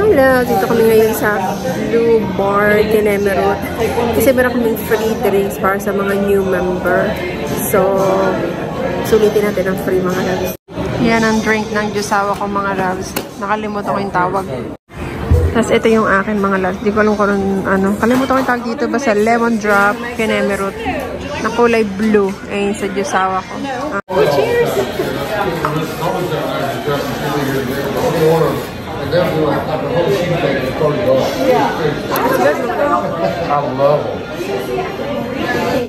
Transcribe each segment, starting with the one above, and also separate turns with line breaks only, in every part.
Mga love, dito kami ngayon sa Blue Bar Kenemerut. Kasi meron kaming free drinks para sa mga new member. So, sulitin natin ang free mga loves. Yan ang drink ng Jusawa ko mga loves. Nakalimutan ko yung tawag. Tapos ito yung akin mga loves. Di ko alam kung ano. Kalimutan ko yung tawag dito. Basta lemon drop Kenemerut. Na kulay blue. Ayun sa Jusawa ko. Cheers!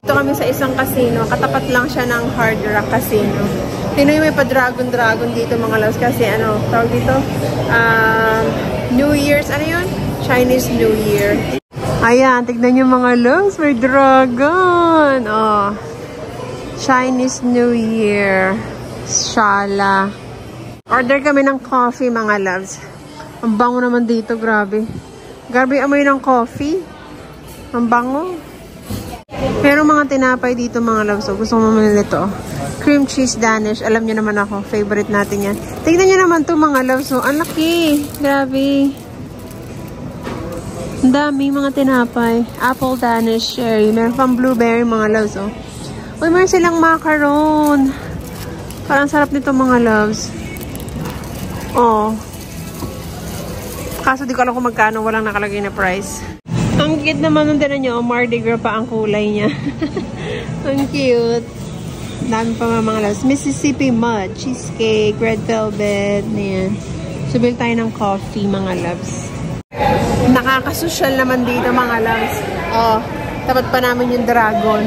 Ito kami sa isang casino. Katapat lang siya ng Hard Rock Casino. Tinoy may pa-dragon dito mga loves. Kasi ano, tawag dito? New Year's, ano yun? Chinese New Year. Ayan, tignan nyo mga loves. May dragon. Oh. Chinese New Year. Shala. Order kami ng coffee mga loves. Ang bango naman dito, grabe. Grabe amoy ng coffee. Ang bango. Pero mga tinapay dito mga loves. So, gusto mo naman nito. Cream cheese Danish. Alam nyo naman ako. Favorite natin yan. Tingnan nyo naman to mga loves. So, ang laki. Grabe. Ang dami mga tinapay. Apple Danish cherry. Meron pang blueberry mga loves. Oh. Uy, meron silang macaron. Parang sarap nito mga loves. Oh. Kaso di ko alam kung magkano, walang nakalagay na price. Ang cute naman nung tinan nyo, Mardi Gras pa ang kulay niya. Ang cute. Dami pa mga loves. Mississippi Mud, cheesecake, red velvet, ayan. Subil tayo ng coffee mga loves. Nakakasosyal naman dito mga loves. Oh, tapat pa namin yung dragon.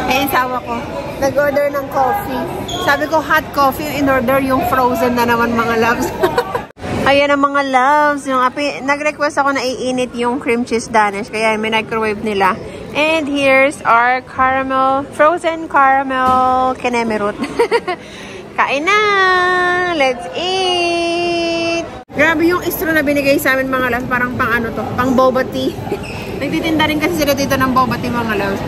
Ayun, sawa ko. Nag-order ng coffee. Sabi ko hot coffee, in-order yung frozen na naman mga loves. Ayan ang mga loves. Nag-request ako na iinit yung cream cheese Danish. Kaya may microwave nila. And here's our caramel, frozen caramel Kenemerut. Kain na! Let's eat! Grabe yung istro na binigay sa amin mga loves. Parang pang ano to? Pang boba tea. Nagtitinda rin kasi sila dito ng boba tea mga loves.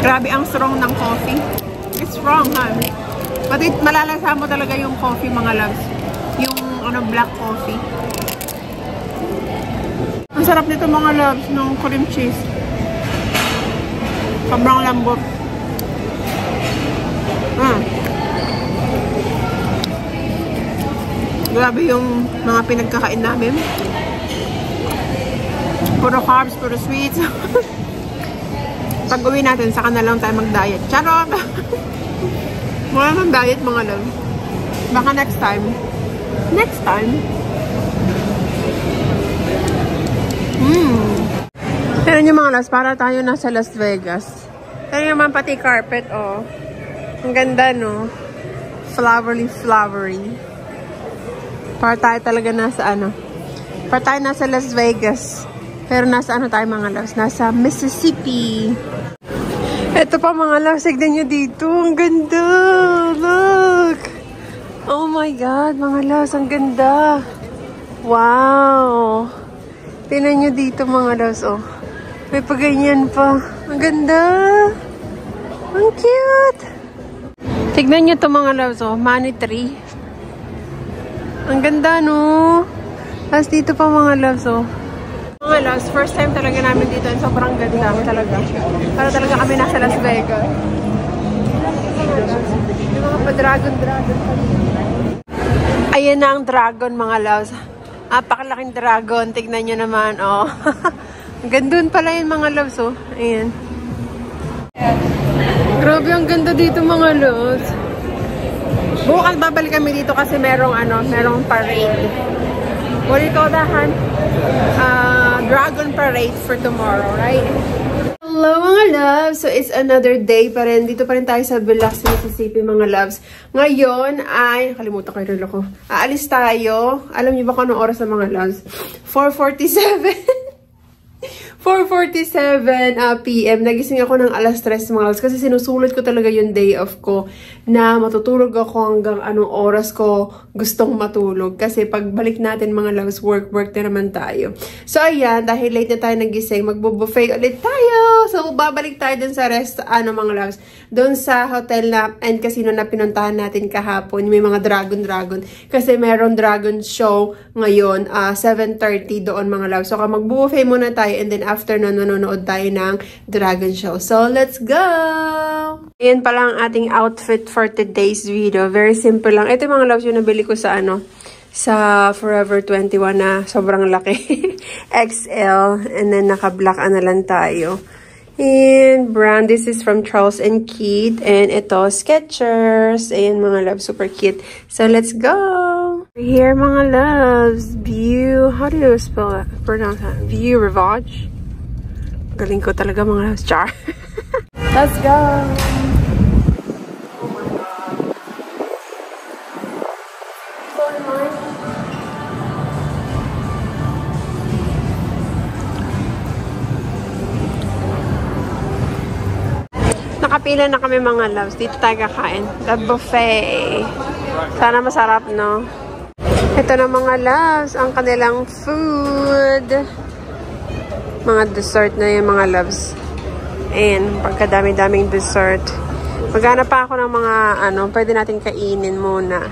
Grabe ang strong ng coffee. It's strong, ha? Pati malalasa mo talaga yung coffee mga loves. Yung ano, black coffee. Ang sarap nito mga loves ng cream cheese. Sobrang lambot. Grabe yung mga pinagkakain namin. Puro carbs, puro sweets. Pag uwi natin, saka na lang tayo mag-diet. Charot! Wala nang diet mga lang. Baka next time. Next time? Tignan nyo mga loves, para tayo nasa Las Vegas. Tignan naman pati carpet, oh. Ang ganda, no? Flowery. Para tayo talaga nasa ano. Para tayo nasa Las Vegas. Pero nasa ano tayo mga loves? Nasa Mississippi. Ito pa mga loves. Tignan nyo dito. Ang ganda. Look. Oh my God. Mga loves. Ang ganda. Wow. Tignan nyo dito mga loves. Oh. May paganyan pa. Ang ganda. Ang cute. Tignan nyo to mga loves. Oh. Money tree. Ang ganda no. Tapos dito pa mga loves. Oh. Mga loves, first time talaga namin dito and sobrang ganda talaga. Para talaga kami nasa Las Vegas. Yung mga pa-dragon. Ayan na ang dragon mga loves. Napakalaking dragon. Tignan nyo naman. Oh. Gandun pala yun mga loves. Oh. Ayan. Grabe ang ganda dito mga loves. Bukas babalik kami dito kasi merong parade. What do you call that, Han? Dragon parade for tomorrow, right? Hello mga loves! So it's another day pa rin. Dito pa rin tayo sa Biloxi, Mississippi mga loves. Ngayon ay, kalimutan ko yung relo ko. Aalis tayo. Alam niyo ba kung anong oras na mga loves? 4:47. 4:47 PM. Nagising ako ng alas 3 mga loves kasi sinusulit ko talaga yung day off ko na matutulog ako hanggang anong oras ko gustong matulog. Kasi pagbalik natin mga loves, work na naman tayo. So ayan, dahil late na tayo nagising, magbo-buffet ulit tayo. So babalik tayo dun sa mga loves, dun sa hotel na and casino na pinuntahan natin kahapon. May mga dragon. Kasi meron dragon show ngayon, 7:30 doon mga loves. So magbo-buffet muna tayo and then after nun, manonood tayo ng dragon show. So, let's go! Ayan pala ang ating outfit for today's video. Very simple lang. Ito yung mga loves yung nabili ko sa sa Forever 21 na sobrang laki. XL. And then, naka-black na lang tayo. And brown. This is from Charles & Keith. And ito, Skechers. Ayan mga loves. Super cute. So, let's go! Here mga loves. View. How do you spell that? Pronounce that? View Rivage. Galing ko talaga mga loves. Char. Let's go! Oh my God. So nice. Nakapila na kami mga loves. Dito tayo kakain. The buffet. Sana masarap, no? Ito na mga loves. Ang kanilang food. Mga dessert na yung mga loves. Ayan, pagkadami-daming dessert. Maghanap pa ako ng mga pwede natin kainin muna.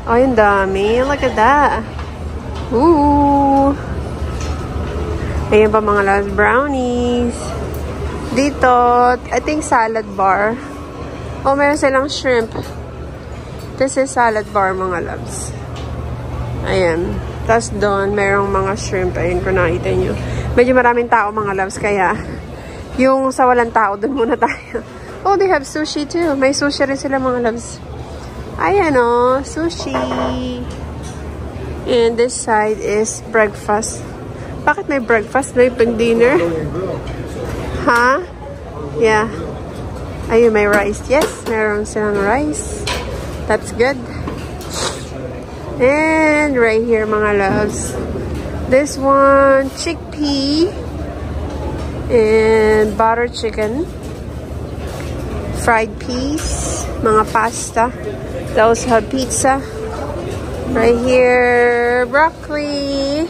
Oh, yung dami. Look at that. Ooh. Ayan pa mga loves. Brownies. Dito, I think salad bar. Oh, meron silang shrimp. This is salad bar mga loves. Ayan. Tapos doon, merong mga shrimp. Ayun, kung nakita nyo. Medyo maraming tao mga loves, kaya yung sa walang tao, doon muna tayo. Oh, they have sushi too. May sushi rin sila mga loves. Ayan o, sushi. And this side is breakfast. Bakit may breakfast? May pang dinner? Huh? Yeah. Ayun, may rice. Yes, meron silang rice. That's good. And right here mga loves. This one, chickpea and butter chicken, fried peas, mga pasta. Those have pizza. Right here, broccoli,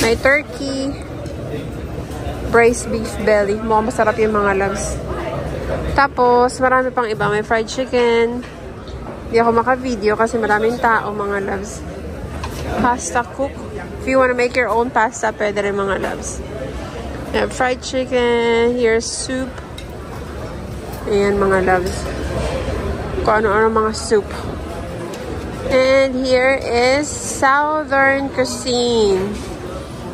may turkey, braised beef belly. Mukhang masarap yung mga loves. Tapos, marami pang iba. May fried chicken. Hindi ako maka-video kasi maraming tao mga loves. Pasta cook. If you want to make your own pasta, pwede rin mga loves. Fried chicken. Here's soup. Ayan mga loves. Kung ano-ano mga soup. And here is Southern Cuisine.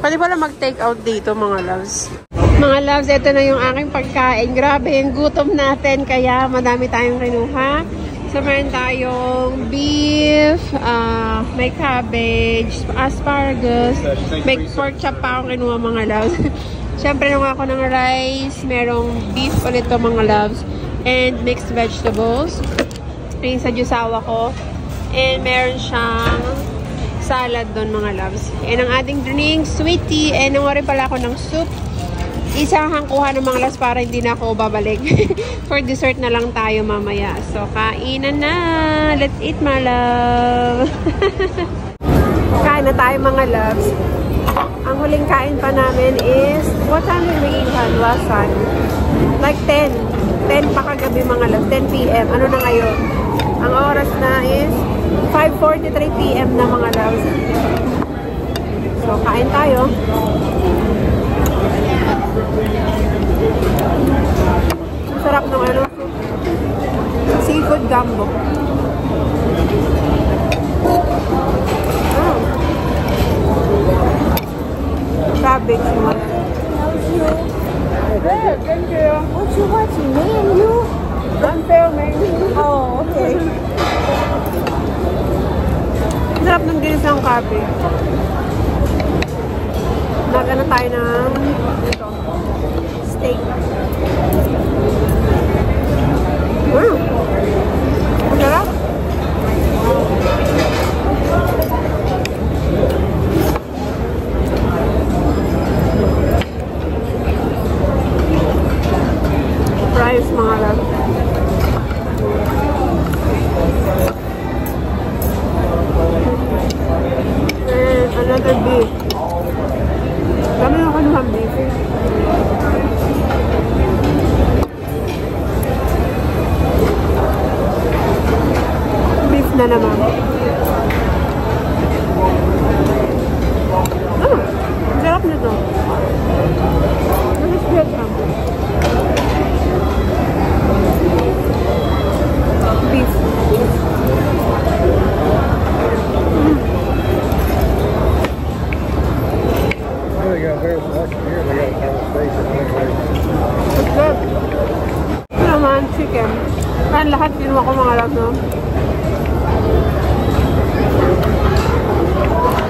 Pwede pala mag-take out dito mga loves. Mga loves, ito na yung aking pagkain. Grabe yung gutom natin. Kaya madami tayong kinuha. So, meron tayong beef, may cabbage, asparagus, may pork chop pa akong kinuha mga loves. Siyempre, nung ako ng rice, merong beef ulit to mga loves, and mixed vegetables. Yung sa jusawa ko. And meron siyang salad doon mga loves. And ang ating drink, sweet tea, and nanguha rin pala ako ng soup. Isang hangkuhan ng mga loves para hindi na ako babalik. For dessert na lang tayo mamaya. So, kainan na. Let's eat, my love. Kain na tayo, mga loves. Ang huling kain pa namin is, what time did we eat last time? Like 10. 10 pa kagabi, mga loves. 10 p.m. Ano na ngayon? Ang oras na is 5:43 p.m. na, mga loves. So, kain tayo. Sarap ng seafood gumbo. Cabbage. Good, thank you.
What you watching? Me and you?
I'm filming.
Oh, okay.
Sarap ng ginisang cabbage. Nagana tayo ng steak. Wow! Masarap! na naman. Ang sarap nito. Mas good lang. Beef.
They got their selection here. They got kind of space in one place.
It's good. Ito naman, chicken. Parang lahat kinuha ko mga love, no?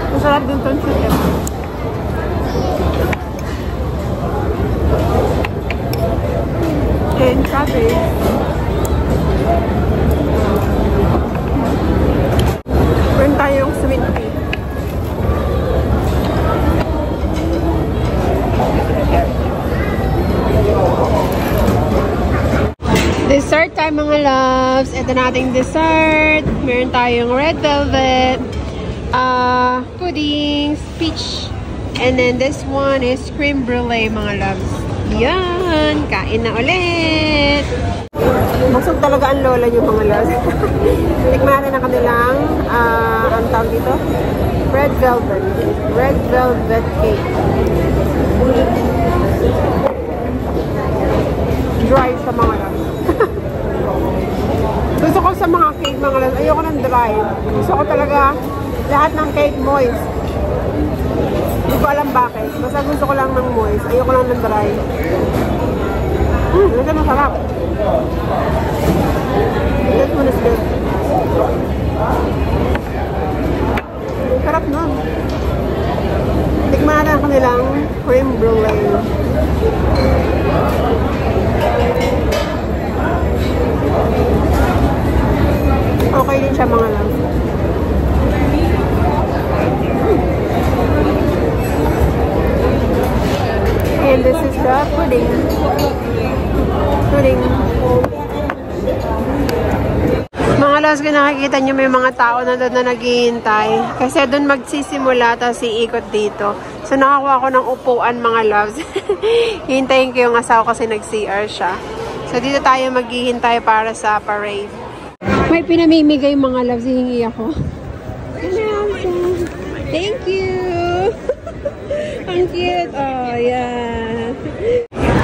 Masarap din itong chicken. And cabbage. Meron tayong sweet pea. Dessert time mga loves. Ito nating dessert. Meron tayong red velvet, puddings, peach, and then this one is cream brulee mga loves. Yan! Kain na ulit! Busog talaga ang lola niyo mga loves. Tikman natin ang kanilang ang tawag dito? Red velvet. Red velvet cake. Dry sa mga loves. Gusto ko sa mga cake mga loves, ayoko ng dry. Gusto ko talaga lahat ng cake moist. Hindi ko alam bakit. Basta gusto ko lang ng moist. Ayoko lang ng dry. Ito masarap. This one is good. Sarap nun. Tikman natin ang kanilang cream brulee. Okay din siya mga lang. And this is the pudding. Pudding. Mga loves, kung nakikita nyo may mga tao na doon na naghihintay. Kasi doon magsisimula, tapos iikot dito. So nakakuha ko ng upuan mga loves. Hintayin ko yung asawa kasi nag-CR siya. So dito tayo maghihintay para sa parade. May pinamimigay mga loves, hihingi ako. Thank you! Ang cute! Oh, yeah.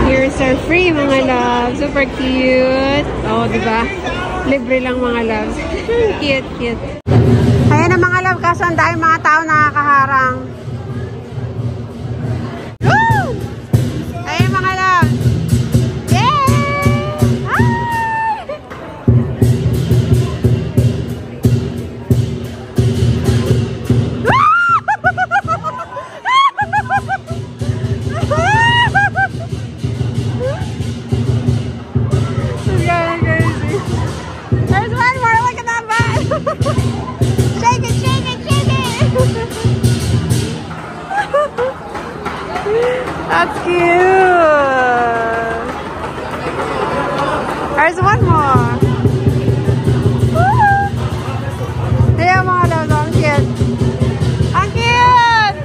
Here's our free mga loves. Super cute. Oh, diba? Libre lang mga loves. Cute, cute. Ayan na mga love, kaso ang dahil mga tao nakakaharang. Woo! Ayan mga love. That's cute. There's one more. There mga loves, ang cute. Ang cute!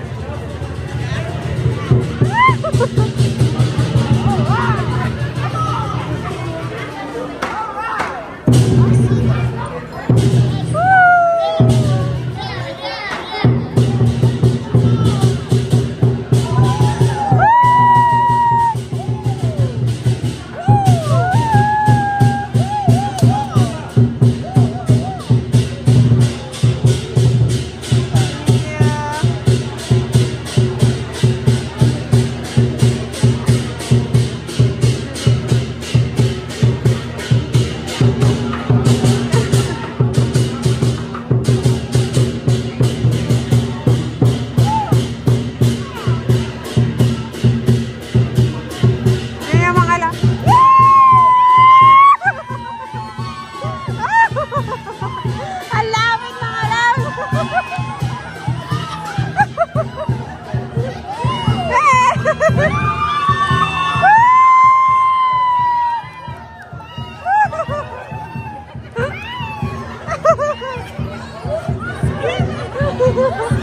Ha ha ha!